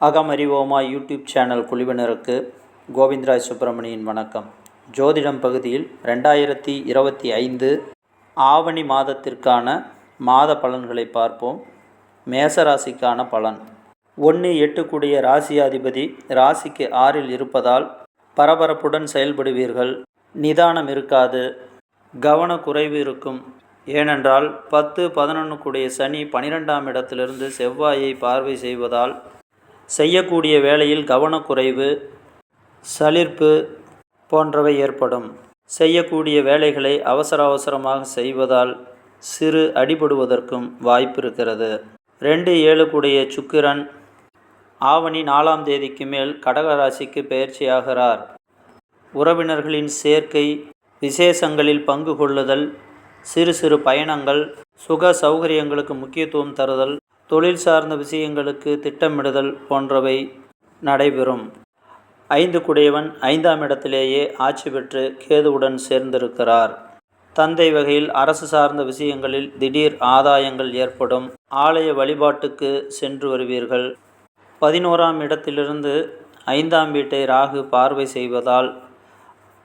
அகமறிவோமா YouTube channel குழுவினருக்கு கோவிந்தராஜ் சுப்பிரமணியின் வணக்கம். ஜோதிடம் பகுதியில் 2025 ஆவணி மாதத்திற்கான மாத பலன்களை பார்ப்போம். மேசராசிக்கான பலன். 1-8 கூடிய ராசியாதிபதி ராசிக்கு 6இல் இருப்பதால் பரபரப்புடன் செயல்படுவீர்கள். நிதானம் இருக்காது, கவனக்குறைவு இருக்கும். ஏனென்றால் 10-11 கூடிய சனி 12ஆம் இடத்திலிருந்து செவ்வாயை பார்வை செய்வதால் செய்யக்கூடிய வேளையில் கவனக்குறைவு, சலிர்ப்பு போன்றவை ஏற்படும். செய்யக்கூடிய வேலைகளை அவசரமாக செய்வதால் சிறு அடிபடுவதற்கும் வாய்ப்பு இருக்கிறது. 2-7 கூடிய சுக்கிரன் ஆவணி 4ஆம் தேதிக்கு மேல் கடகராசிக்கு பெயர்ச்சியாகிறார். உறவினர்களின் சேர்க்கை, விசேஷங்களில் பங்கு கொள்ளுதல், சிறு பயணங்கள், சுக சௌகரியங்களுக்கு முக்கியத்துவம் தருதல், தொழில் சார்ந்த விஷயங்களுக்கு திட்டமிடுதல் போன்றவை நடைபெறும். 5 கூடியவன் 5ஆம் இடத்திலேயே ஆட்சி பெற்று கேதுவுடன் சேர்ந்திருக்கிறார். தந்தை வகையில் அரசு சார்ந்த விஷயங்களில் திடீர் ஆதாயங்கள் ஏற்படும். ஆலய வழிபாட்டுக்கு சென்று வருவீர்கள். 11ஆம் இடத்திலிருந்து 5ஆம் வீட்டை ராகு பார்வை செய்வதால்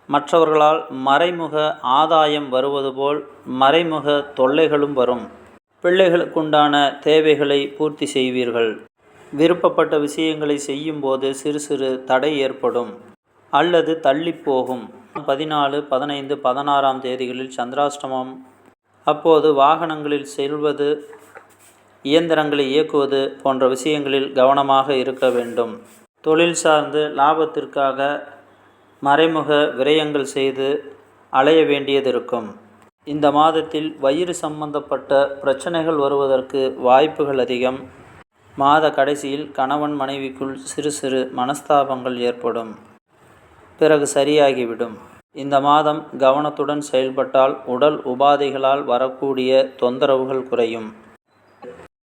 மற்றவர்களால் மறைமுக ஆதாயம் வருவது போல் மறைமுக தொல்லைகளும் வரும். பிள்ளைகளுக்குண்டான தேவைகளை பூர்த்தி செய்வீர்கள். விருப்பப்பட்ட விஷயங்களை செய்யும்போது சிறு தடை ஏற்படும் அல்லது தள்ளிப்போகும். 14, 15, 16ஆம் தேதிகளில் சந்திராஷ்டமம். அப்போது வாகனங்களில் செல்வது, இயந்திரங்களை இயக்குவது போன்ற விஷயங்களில் கவனமாக இருக்க வேண்டும். தொழில் சார்ந்து லாபத்திற்காக மறைமுக விரயங்கள் செய்து அலைய வேண்டியது இருக்கும். இந்த மாதத்தில் வயிறு சம்பந்தப்பட்ட பிரச்சனைகள் வருவதற்கு வாய்ப்புகள் அதிகம். மாத கடைசியில் கணவன் மனைவிக்குள் சிறு மனஸ்தாபங்கள் ஏற்படும். பிறகு சரியாகிவிடும். இந்த மாதம் கவனத்துடன் செயல்பட்டால் உடல் உபாதைகளால் வரக்கூடிய தொந்தரவுகள் குறையும்.